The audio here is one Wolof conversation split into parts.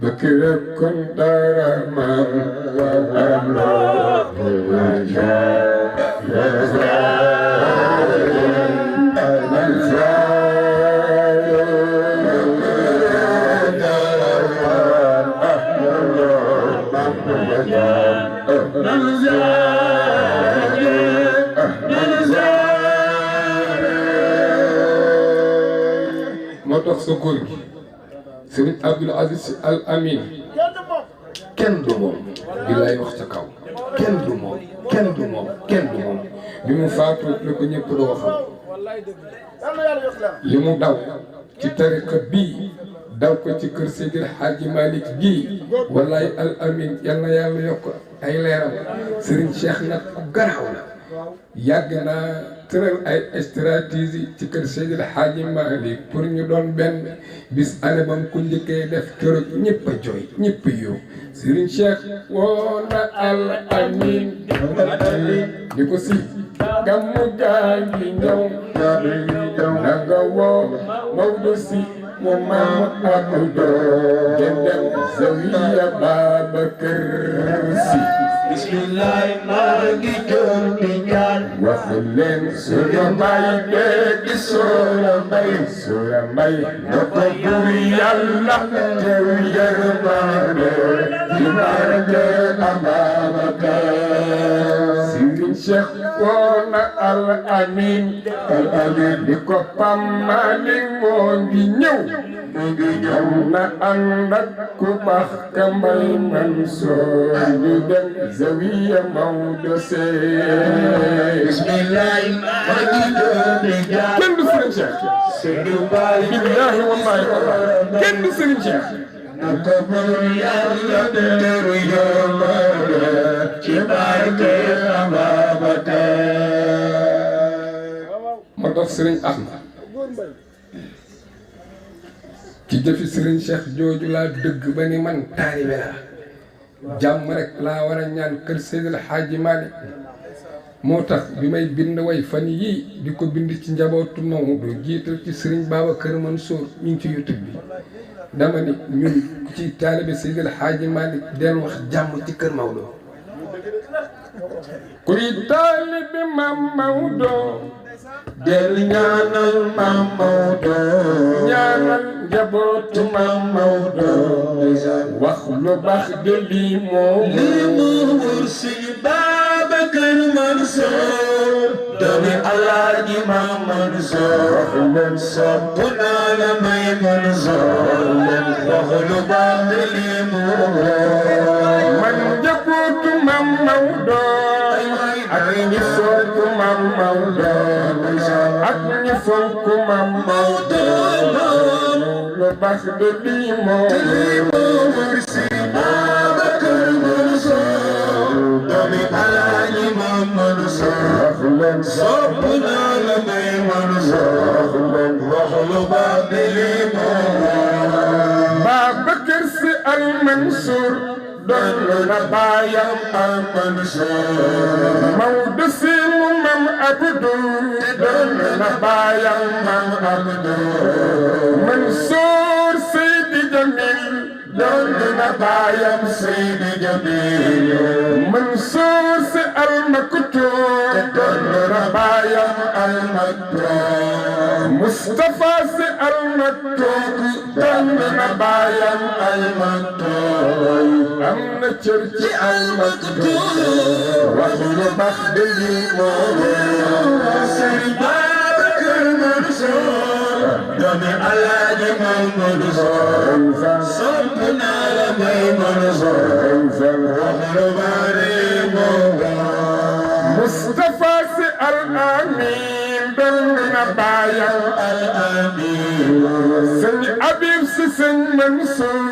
بكر كنت رحمة الله moo tax sa góor gi Serigne Abdoul Aziz Al Amin kenn du moom bi lay wax ca kaw kenn du moom kenn du moom kenn du moom bi mu faatu la ko ñëpp doo xam li mu daw ci tariqa bii daw ko ci kër Seydil Hadji Malick bii wallaay Al Amin yal na yàlla yokk ay leeram Serigne Cheikh nag ku garaaw la yàgg naa tëral ay stratégie ci kër Seydil Hadji Malick pour ñu doon benn bis année bam ku njëkkee def keroog ñëpp a jooy ñëpp a yow Serigne Cheikh woo na Al Amin ni ko si gàmmu gaa ngi ñëw na nga woo Maodo si mu maam Abdou ngeen dem Zawiya Babacar Si bismillah maa ngi jóg di ñaan wax leen suñu mbay dégg Soora Mbay na ko buur Yàlla teew yërmande ci barke Ababacar Serigne Cheikh woo na Al Amin di ko Pam Malick moo ngi ñëw na ànd ak ku baax ka Mbay Mansour ñu dem Zawiya Maodo Seye bismillah maa ngi doon di jaar kenn du Serigne Cheikh billahi wallahi kenn du Serigne Cheikh naka buur Yàlla teeru yërmande ci barke Ababacar ma dox Serigne Ahmad ci jëfi Serigne Cheikh jooju laa dëgg ba ni man taalibe laa jàmm rek laa war a ñaan kër Seydil Hadji Malick moo tax bi may bind way fan yii di ko bind ci njabootu Maodo jiital ci Serigne Babacar Mansour ñu ngi ci YouTube bi dama ni ñun ku ci taalibe Seydil Hadji Malick del wax jàmm ci kër Maodo kuy taalibe Mam Maodo del ñaanal Mam Maodo ñaanal njabootu Mam Maodo wax lu baax de lii moo wër si Babacar Mansour doomi Alaaji Mam Mansour leen sopp naa la may Mansour wax lu baax de lii moo man njabootu Mam Maodo ak ñi fonk Mam Maodo ak ñi fonk Mam Maodo lu baax de lii moo wër si Babacar Mansour doomi Alaaji Mam Mansour leen sopp naa la may Mansour wax lu baax de lii moo Babacar Si Al Mansour doon na baayam Al Mansour Maodo Si mu Mam Abdou doon na baayam Mam Abdou Mansour Seydi Jamil doon na baayam Seydi Jamil Mansour Si Al Maktoum doon na baayam Al Maktoum Moustapha Si Al Maktoum doon na baayam Al Maktoum am na cër ci Al Maktoum wax lu baax de lii moo Serigne Babacar Mansour doomi Alaaji Mam Mansour sopp naa la may Mansour wax lu baax de moo Moustapha Si Al Amin doon na baayam Al Amin Sëñ Habib Si Sëñ Mansour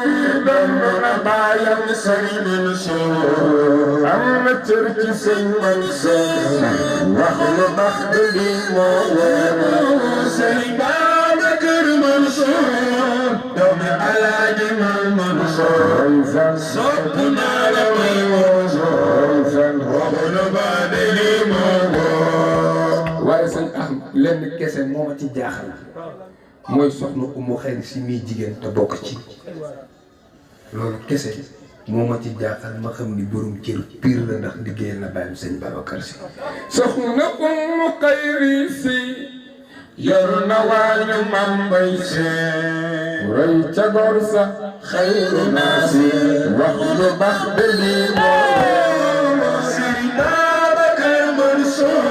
doon na baayam Sëñ Mansour am na cër ci Sëñ Mansour wax lu baax de lii moo Serigne Babacar Mansour doomi Alaaji Mam Mansour sopp naa la may Mansour wax lu baax de lii moo waaye sëñ am lenn kese moo ma ci jaaxal mooy soxna Umu Xayri Si muy jigéen te bokk ci loolu kese moo ma ci jaaxal ma xam ni borom cër pire la ndax liggéeyal na bàyyam sëñ Babacar Si soxna Umu Xayri Si yor na waañu Mam Mbay Si roy ca góor sa xayru naasi wax lu baax de lii moo Sëriñ Babacar Mansour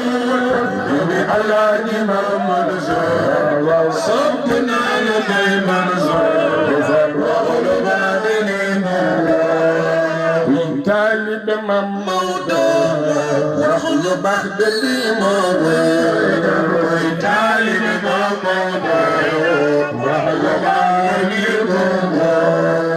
doomi Alaaji Mansour waaw sopp naa la may Mansour wax lu baax de lii moo taalibe Mam Maodo wax lu baax de lii moo taalibe Mam Maodo wax lu baax de lii moo